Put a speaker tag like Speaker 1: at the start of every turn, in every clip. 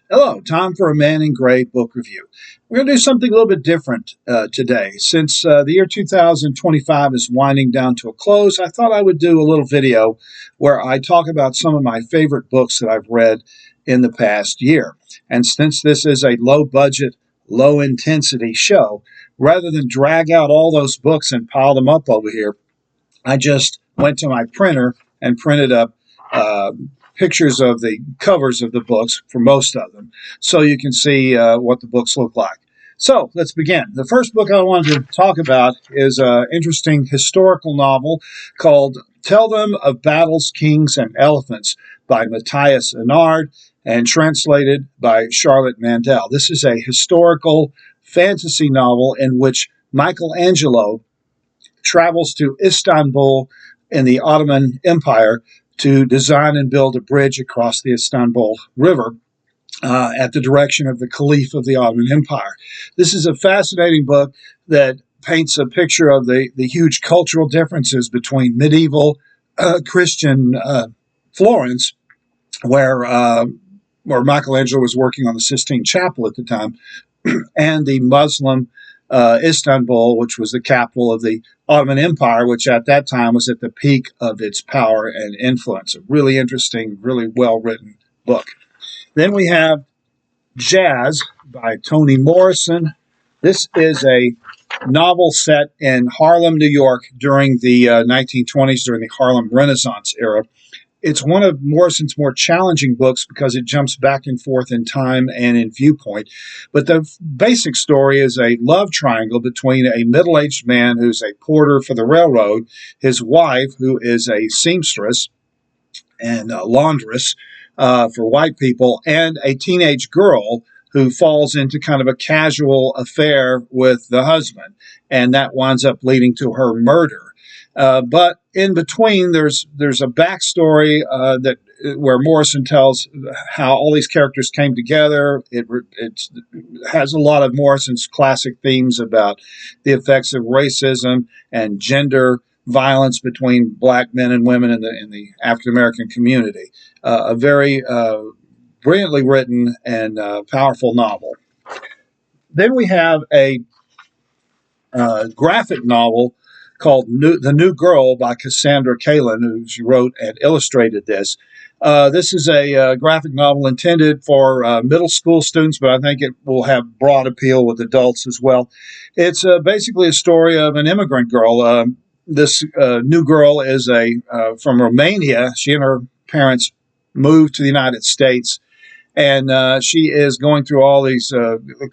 Speaker 1: Hello, time for a Man in Gray book review. We're going to do something a little bit different today. Since the year 2025 is winding down to a close, I thought I would do a little video where I talk about some of my favorite books that I've read in the past year. And since this is a low budget, low intensity show, rather than drag out all those books and pile them up over here, I just went to my printer and printed up uh, pictures of the covers of the books for most of them so you can see what the books look like. So let's begin. The first book I wanted to talk about is an interesting historical novel called Tell Them of Battles, Kings, and Elephants by Matthias Enard and translated by Charlotte Mandel. This is a historical fantasy novel in which Michelangelo travels to Istanbul in the Ottoman Empire to design and build a bridge across the Istanbul River at the direction of the Caliph of the Ottoman Empire. This is a fascinating book that paints a picture of the huge cultural differences between medieval Christian Florence, where Michelangelo was working on the Sistine Chapel at the time, and the Muslim Istanbul, which was the capital of the Ottoman Empire, which at that time was at the peak of its power and influence. A really interesting, really well written book. Then we have Jazz by Toni Morrison. This is a novel set in Harlem, New York during the 1920s, during the Harlem Renaissance era. It's one of Morrison's more challenging books because it jumps back and forth in time and in viewpoint. But the basic story is a love triangle between a middle-aged man who's a porter for the railroad, his wife, who is a seamstress and a laundress for white people, and a teenage girl who falls into kind of a casual affair with the husband. And that winds up leading to her murder. But in between, there's a backstory that where Morrison tells how all these characters came together. It has a lot of Morrison's classic themes about the effects of racism and gender violence between black men and women in the African American community. A very brilliantly written and powerful novel. Then we have a graphic novel called The New Girl by Cassandra Kalin, who she wrote and illustrated this. This is a graphic novel intended for middle school students, but I think it will have broad appeal with adults as well. It's basically a story of an immigrant girl. This new girl is from Romania. She and her parents moved to the United States, and she is going through all these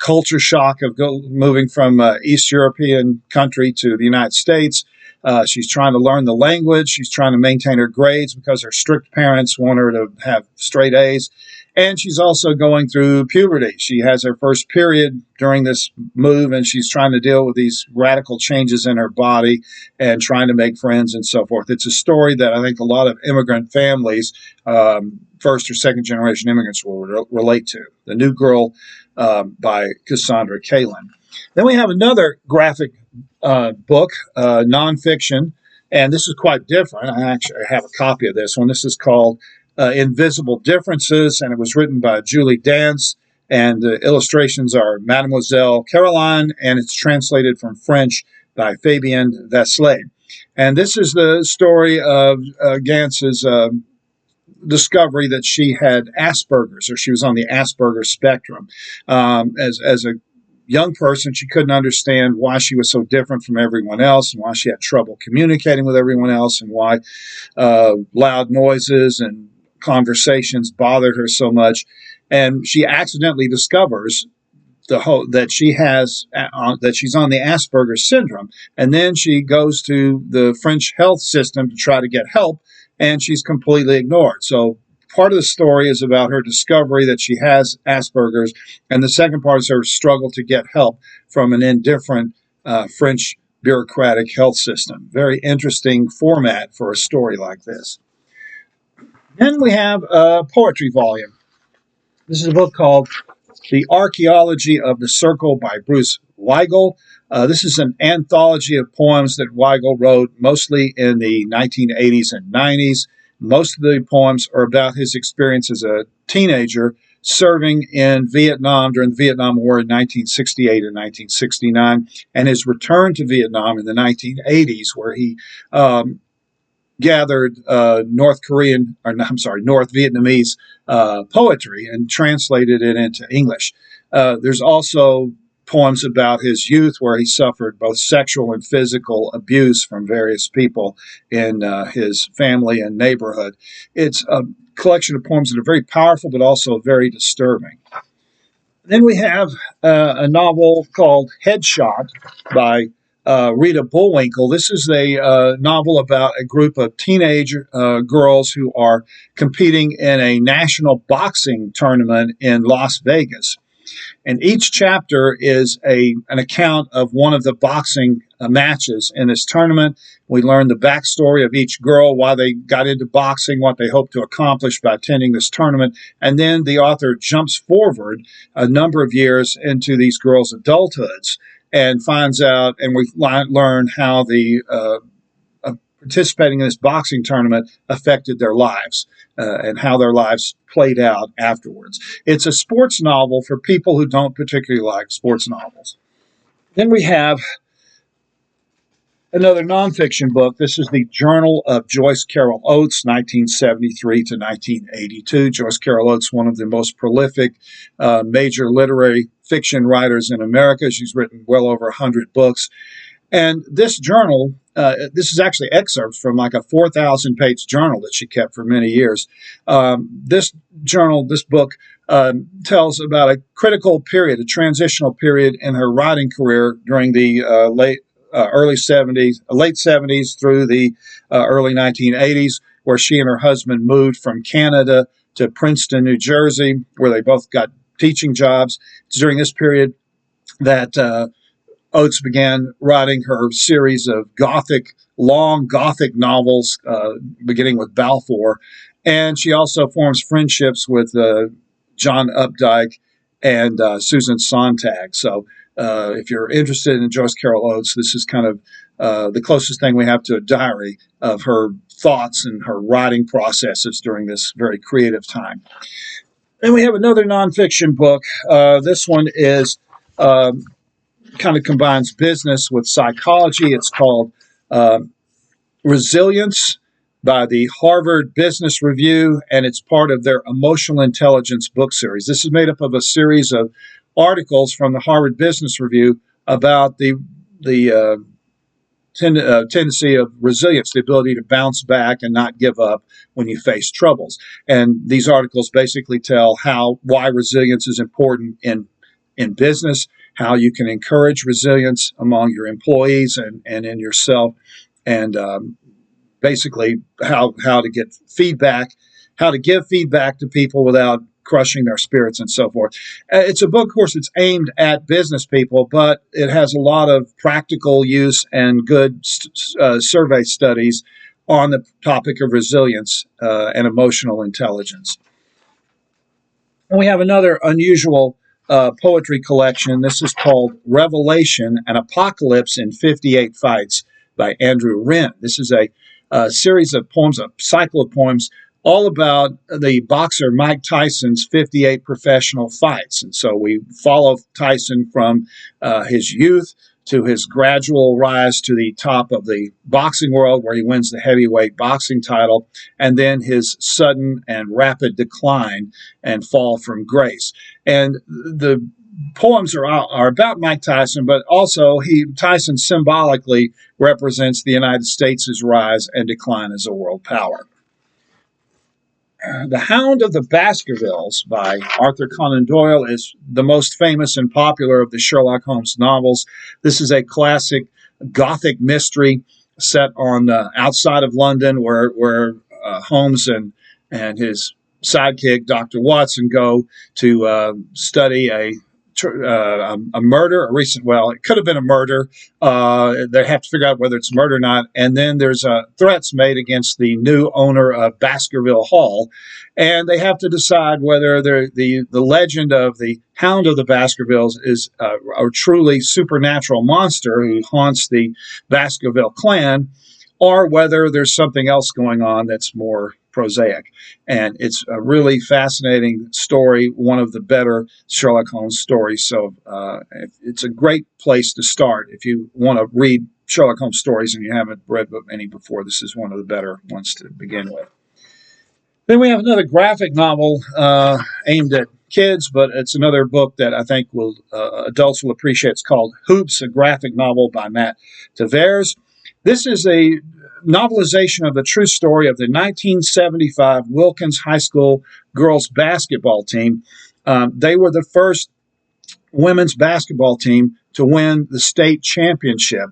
Speaker 1: culture shock of moving from East European country to the United States. She's trying to learn the language. She's trying to maintain her grades because her strict parents want her to have straight A's. And she's also going through puberty. She has her first period during this move, and she's trying to deal with these radical changes in her body and trying to make friends and so forth. It's a story that I think a lot of immigrant families, first or second generation immigrants, will relate to. The New Girl by Cassandra Kalin. Then we have another graphic book, nonfiction, and this is quite different. I actually have a copy of this one. This is called Invisible Differences, and it was written by Julie Dance, and the illustrations are Mademoiselle Caroline, and it's translated from French by Fabienne Vaslet. And this is the story of Gance's discovery that she had Asperger's, or she was on the Asperger's spectrum. As a young person, she couldn't understand why she was so different from everyone else and why she had trouble communicating with everyone else and why loud noises and conversations bothered her so much. And she accidentally discovers that she's on the Asperger's syndrome. And then she goes to the French health system to try to get help, and she's completely ignored. So part of the story is about her discovery that she has Asperger's, and the second part is her struggle to get help from an indifferent French bureaucratic health system. Very interesting format for a story like this. Then we have a poetry volume. This is a book called The Archaeology of the Circle by Bruce Weigel. This is an anthology of poems that Weigel wrote mostly in the 1980s and 90s. Most of the poems are about his experience as a teenager serving in Vietnam during the Vietnam War in 1968 and 1969, and his return to Vietnam in the 1980s, where he gathered North Vietnamese poetry and translated it into English. There's also poems about his youth where he suffered both sexual and physical abuse from various people in his family and neighborhood. It's a collection of poems that are very powerful but also very disturbing. Then we have a novel called Headshot by Rita Bullwinkle. This is a novel about a group of teenage girls who are competing in a national boxing tournament in Las Vegas. And each chapter is an account of one of the boxing matches in this tournament. We learn the backstory of each girl, why they got into boxing, what they hope to accomplish by attending this tournament. And then the author jumps forward a number of years into these girls' adulthoods and finds out, and we learn how the participating in this boxing tournament affected their lives and how their lives played out afterwards. It's a sports novel for people who don't particularly like sports novels. Then we have another nonfiction book. This is the Journal of Joyce Carol Oates, 1973 to 1982. Joyce Carol Oates, one of the most prolific major literary fiction writers in America. She's written well over 100 books. And this journal, this is actually excerpts from like a 4,000-page journal that she kept for many years. This book tells about a critical period, a transitional period in her writing career during the late 70s through the early 1980s, where she and her husband moved from Canada to Princeton, New Jersey, where they both got teaching jobs. It's during this period that Oates began writing her series of long Gothic novels, beginning with Balfour. And she also forms friendships with John Updike and Susan Sontag. So if you're interested in Joyce Carol Oates, this is kind of the closest thing we have to a diary of her thoughts and her writing processes during this very creative time. Then we have another nonfiction book. This one is kind of combines business with psychology. It's called Resilience by the Harvard Business Review, and it's part of their Emotional Intelligence book series. This is made up of a series of articles from the Harvard Business Review about the tendency of resilience, the ability to bounce back and not give up when you face troubles. And these articles basically tell why resilience is important in business, how you can encourage resilience among your employees and in yourself, and basically how to get feedback, how to give feedback to people without crushing their spirits and so forth. It's a book, of course, it's aimed at business people, but it has a lot of practical use and good survey studies on the topic of resilience and emotional intelligence. And we have another unusual poetry collection. This is called Revelation, an Apocalypse in 58 Fights by Andrew Wren. This is a series of poems, a cycle of poems, all about the boxer Mike Tyson's 58 professional fights. And so we follow Tyson from his youth to his gradual rise to the top of the boxing world, where he wins the heavyweight boxing title, and then his sudden and rapid decline and fall from grace. And the poems are about Mike Tyson, but also Tyson symbolically represents the United States' rise and decline as a world power. The Hound of the Baskervilles by Arthur Conan Doyle is the most famous and popular of the Sherlock Holmes novels. This is a classic Gothic mystery set on outside of London, where Holmes and his sidekick, Dr. Watson, go to study a murder, it could have been a murder. They have to figure out whether it's murder or not. And then there's threats made against the new owner of Baskerville Hall. And they have to decide whether the legend of the Hound of the Baskervilles is a truly supernatural monster who haunts the Baskerville clan, or whether there's something else going on that's more prosaic. And it's a really fascinating story, one of the better Sherlock Holmes stories. So it's a great place to start if you want to read Sherlock Holmes stories and you haven't read any before. This is one of the better ones to begin with. Then we have another graphic novel aimed at kids, but it's another book that I think will adults will appreciate. It's called Hoops, a graphic novel by Matt Tavares. This is a novelization of the true story of the 1975 Wilkins High School girls basketball team. They were the first women's basketball team to win the state championship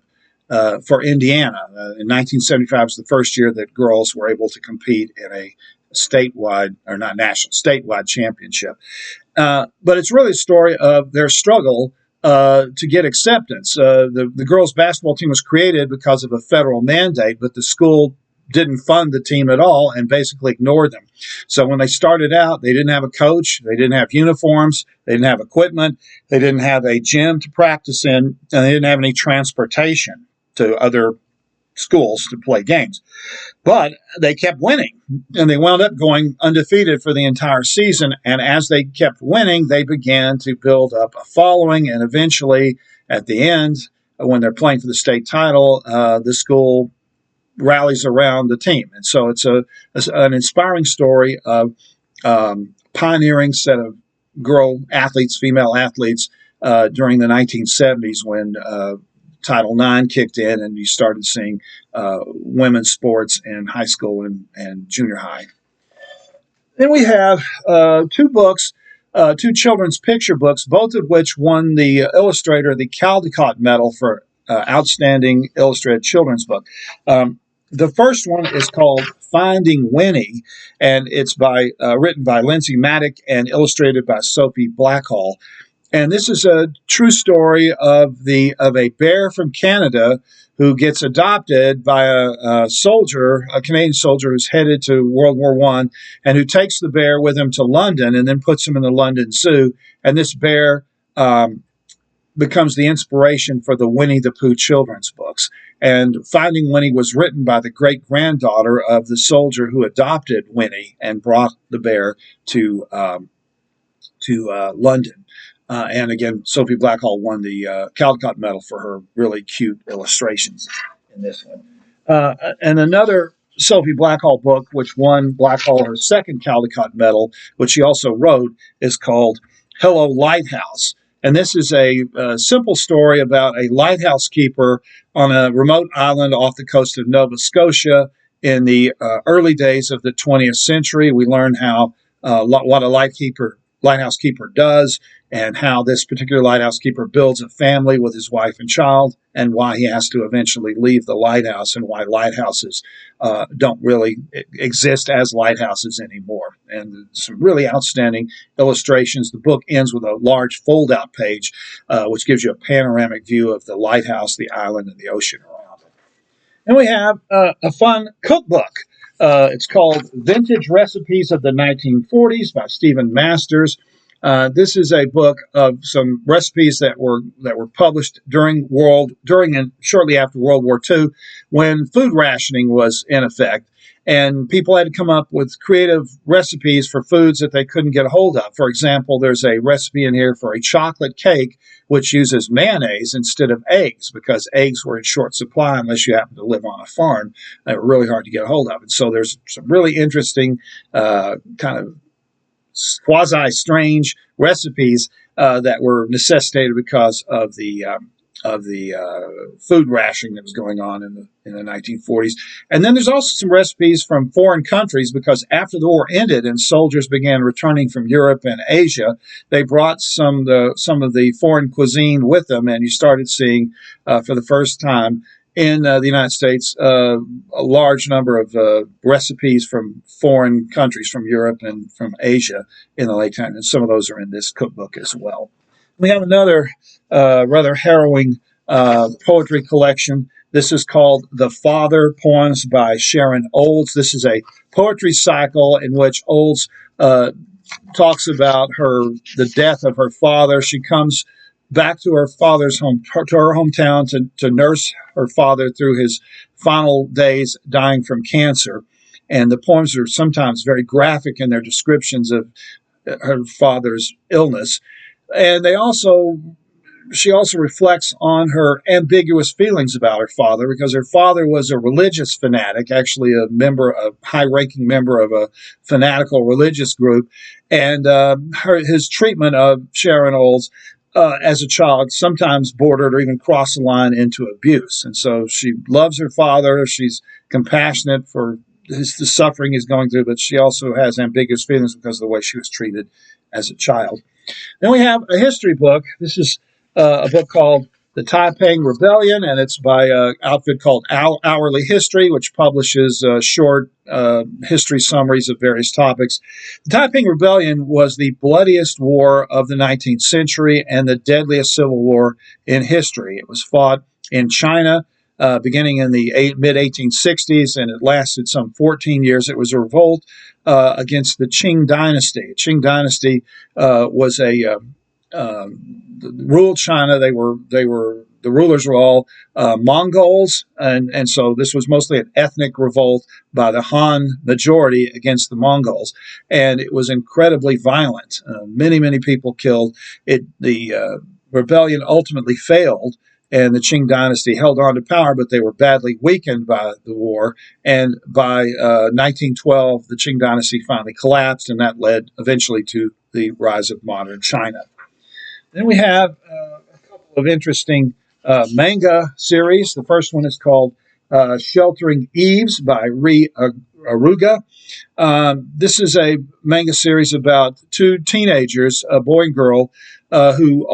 Speaker 1: for Indiana. In 1975 was the first year that girls were able to compete in a statewide, or not national, statewide championship. But it's really a story of their struggle to get acceptance. The girls' basketball team was created because of a federal mandate, but the school didn't fund the team at all and basically ignored them. So when they started out, they didn't have a coach, they didn't have uniforms, they didn't have equipment, they didn't have a gym to practice in, and they didn't have any transportation to other schools to play games. But they kept winning, and they wound up going undefeated for the entire season. And as they kept winning, they began to build up a following, and eventually, at the end, when they're playing for the state title, the school rallies around the team. And so it's an inspiring story of pioneering set of girl athletes, female athletes, during the 1970s when Title IX kicked in and you started seeing women's sports in high school and junior high. Then we have two books, two children's picture books, both of which won the illustrator the Caldecott Medal for Outstanding Illustrated Children's Book. The first one is called Finding Winnie, and it's written by Lindsay Maddock and illustrated by Sophie Blackhall. And this is a true story of a bear from Canada who gets adopted by a soldier, a Canadian soldier who's headed to World War I, and who takes the bear with him to London and then puts him in the London Zoo. And this bear becomes the inspiration for the Winnie the Pooh children's books. And Finding Winnie was written by the great-granddaughter of the soldier who adopted Winnie and brought the bear to London. And again, Sophie Blackhall won the Caldecott Medal for her really cute illustrations in this one. And another Sophie Blackhall book, which won Blackhall her second Caldecott Medal, which she also wrote, is called Hello Lighthouse. And this is a simple story about a lighthouse keeper on a remote island off the coast of Nova Scotia in the early days of the 20th century. We learn how what a lighthouse keeper does, and how this particular lighthouse keeper builds a family with his wife and child, and why he has to eventually leave the lighthouse, and why lighthouses don't really exist as lighthouses anymore. And some really outstanding illustrations. The book ends with a large fold-out page, which gives you a panoramic view of the lighthouse, the island, and the ocean around it. And we have a fun cookbook. It's called Vintage Recipes of the 1940s by Stephen Masters. This is a book of some recipes that were published during and shortly after World War II, when food rationing was in effect, and people had to come up with creative recipes for foods that they couldn't get a hold of. For example, there's a recipe in here for a chocolate cake which uses mayonnaise instead of eggs, because eggs were in short supply unless you happen to live on a farm. They were really hard to get a hold of. And so there's some really interesting kind of quasi-strange recipes that were necessitated because of the food rationing that was going on in the 1940s. And then there's also some recipes from foreign countries, because after the war ended and soldiers began returning from Europe and Asia, they brought some of the foreign cuisine with them, and you started seeing for the first time in the United States a large number of recipes from foreign countries, from Europe and from Asia in the late 10s, and some of those are in this cookbook as well. We have another rather harrowing poetry collection. This is called The Father, Poems by Sharon Olds. This is a poetry cycle in which Olds talks about the death of her father. She comes back to her father's home, to her hometown, to nurse her father through his final days, dying from cancer. and the poems are sometimes very graphic in their descriptions of her father's illness. And she also reflects on her ambiguous feelings about her father, because her father was a religious fanatic, actually a high-ranking member of a fanatical religious group, and his treatment of Sharon Olds as a child sometimes bordered or even crossed the line into abuse. And so she loves her father. She's compassionate for the suffering he's going through, but she also has ambiguous feelings because of the way she was treated as a child. Then we have a history book. This is a book called The Taiping Rebellion, and it's by an outfit called Hourly History, which publishes short history summaries of various topics. The Taiping Rebellion was the bloodiest war of the 19th century and the deadliest civil war in history. It was fought in China beginning in the mid-1860s, and it lasted some 14 years. It was a revolt against the Qing dynasty. Qing dynasty was ruled China. The rulers were all Mongols, and so this was mostly an ethnic revolt by the Han majority against the Mongols, and it was incredibly violent. Many people killed. The rebellion ultimately failed, and the Qing dynasty held on to power, but they were badly weakened by the war. And by 1912, the Qing dynasty finally collapsed, and that led eventually to the rise of modern China. Then we have a couple of interesting manga series. The first one is called Sheltering Eves by Ri Aruga. This is a manga series about two teenagers, a boy and girl, who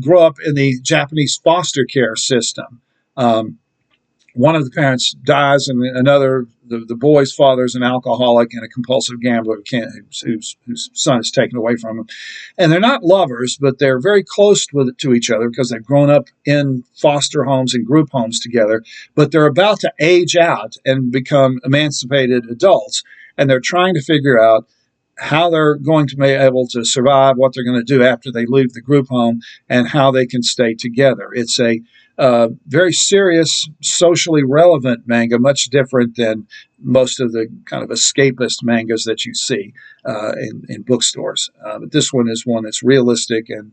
Speaker 1: grew up in the Japanese foster care system. One of the parents dies, and the boy's father is an alcoholic and a compulsive gambler whose son is taken away from him. And they're not lovers, but they're very close to each other because they've grown up in foster homes and group homes together. But they're about to age out and become emancipated adults, and they're trying to figure out how they're going to be able to survive, what they're going to do after they leave the group home, and how they can stay together. It's a very serious, socially relevant manga, much different than most of the kind of escapist mangas that you see in bookstores. But this one is one that's realistic and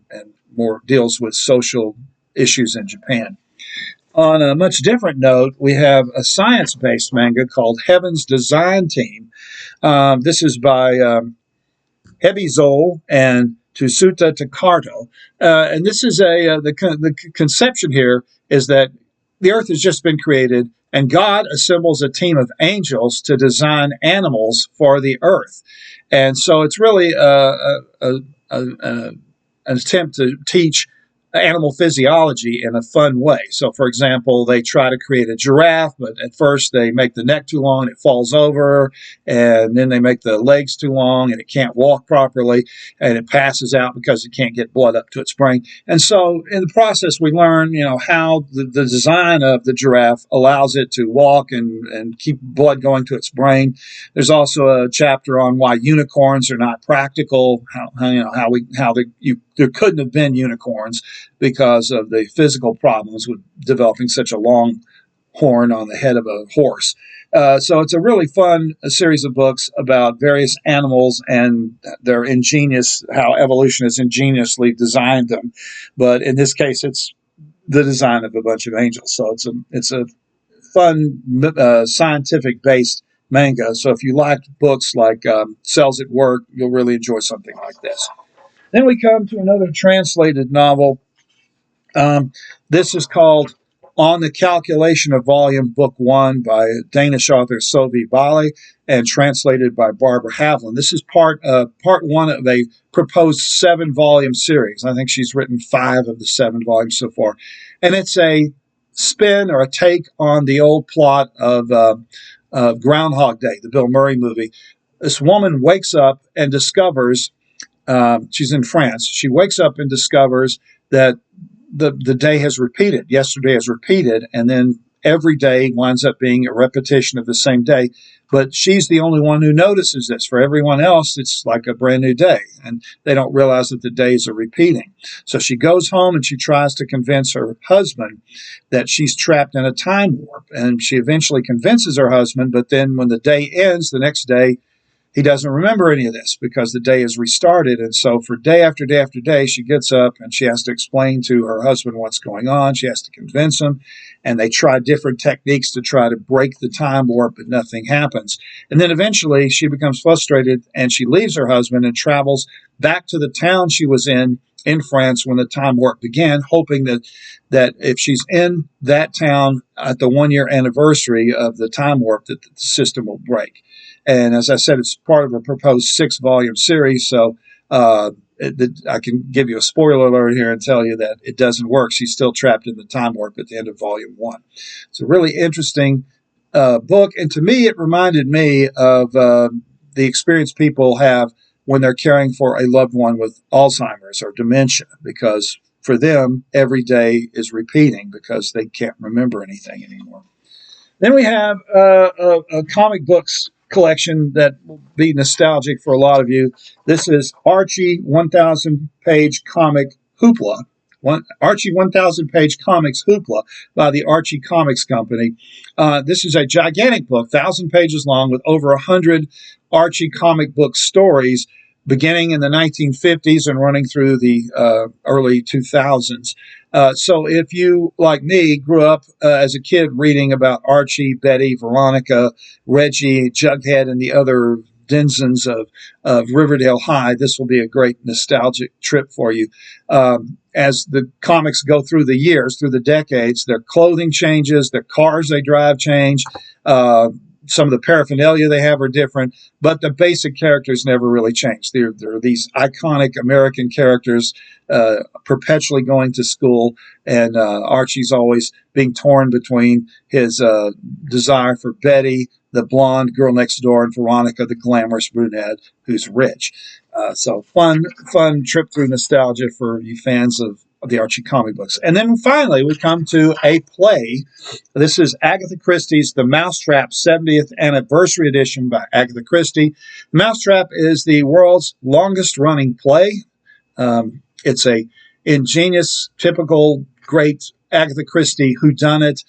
Speaker 1: more deals with social issues in Japan. On a much different note, we have a science-based manga called Heaven's Design Team. This is by Hebi Zoll and Tsuta Takato. And this is the conception here is that the earth has just been created, and God assembles a team of angels to design animals for the earth. And so it's really an attempt to teach animal physiology in a fun way. So, for example, they try to create a giraffe, but at first they make the neck too long and it falls over, and then they make the legs too long and it can't walk properly, and it passes out because it can't get blood up to its brain. And so in the process, we learn, how the design of the giraffe allows it to walk and keep blood going to its brain. There's also a chapter on why unicorns are not practical, there couldn't have been unicorns because of the physical problems with developing such a long horn on the head of a horse. So it's a really fun series of books about various animals and their how evolution has ingeniously designed them. But in this case, it's the design of a bunch of angels. So it's a fun scientific-based manga. So if you like books like Cells at Work, you'll really enjoy something like this. Then we come to another translated novel. This is called On the Calculation of Volume, Book 1 by Danish author Sophie Bali and translated by Barbara Havlin. This is part one of a proposed 7-volume series. I think she's written 5 of the 7 volumes so far. And it's a spin or a take on the old plot of Groundhog Day, the Bill Murray movie. This woman wakes up and discovers she's in France. She wakes up and discovers that the day has repeated. Yesterday has repeated, and then every day winds up being a repetition of the same day. But she's the only one who notices this. For everyone else, it's like a brand new day, and they don't realize that the days are repeating. So she goes home and she tries to convince her husband that she's trapped in a time warp. And she eventually convinces her husband, but then when the day ends, the next day, he doesn't remember any of this because the day is restarted. And so for day after day after day, she gets up and she has to explain to her husband what's going on. She has to convince him. And they try different techniques to try to break the time warp, but nothing happens. And then eventually she becomes frustrated and she leaves her husband and travels back to the town she was in France when the time warp began, hoping that if she's in that town at the 1-year anniversary of the time warp, that the system will break. And as I said, it's part of a proposed 6-volume series. So I can give you a spoiler alert here and tell you that it doesn't work. She's still trapped in the time warp at the end of volume 1. It's a really interesting book. And to me, it reminded me of the experience people have when they're caring for a loved one with Alzheimer's or dementia, because for them, every day is repeating because they can't remember anything anymore. Then we have a comic books collection that will be nostalgic for a lot of you. This is Archie 1,000-page comic Hoopla. Archie 1,000-page comics Hoopla by the Archie Comics Company. This is a gigantic book, 1,000 pages long, with over 100 Archie comic book stories beginning in the 1950s and running through the early 2000s. So if you, like me, grew up as a kid reading about Archie, Betty, Veronica, Reggie, Jughead, and the other denizens of Riverdale High, this will be a great nostalgic trip for you. As the comics go through the years, through the decades, their clothing changes, their cars they drive change, some of the paraphernalia they have are different, but the basic characters never really change. They're these iconic American characters perpetually going to school, and Archie's always being torn between his desire for Betty, the blonde girl next door, and Veronica, the glamorous brunette who's rich. So fun trip through nostalgia for you fans of the Archie comic books. And then finally, we come to a play. This is Agatha Christie's The Mousetrap 70th Anniversary Edition by Agatha Christie. Mousetrap is the world's longest-running play. It's a ingenious, typical, great Agatha Christie whodunit.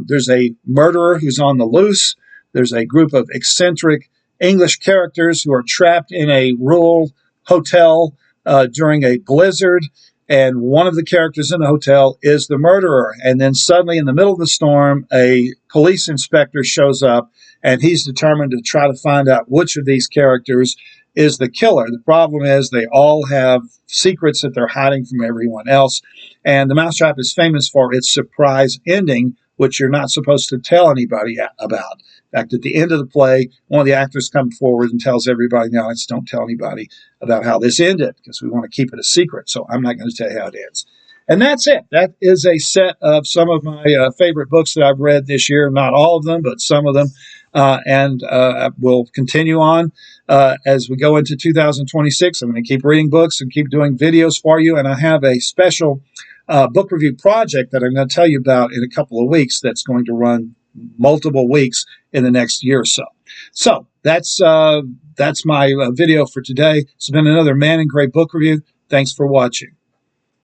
Speaker 1: There's a murderer who's on the loose. There's a group of eccentric English characters who are trapped in a rural hotel during a blizzard. And one of the characters in the hotel is the murderer. And then suddenly, in the middle of the storm, a police inspector shows up, and he's determined to try to find out which of these characters is the killer. The problem is they all have secrets that they're hiding from everyone else. And The Mousetrap is famous for its surprise ending, which you're not supposed to tell anybody about. In fact, at the end of the play, one of the actors comes forward and tells everybody in the audience, don't tell anybody about how this ended, because we want to keep it a secret. So I'm not going to tell you how it ends. And that's it. That is a set of some of my favorite books that I've read this year. Not all of them, but some of them. And we'll continue on as we go into 2026. I'm going to keep reading books and keep doing videos for you. And I have a special book review project that I'm going to tell you about in a couple of weeks that's going to run multiple weeks in the next year or so. So that's my video for today. It's been another Man in Gray book review. Thanks for watching.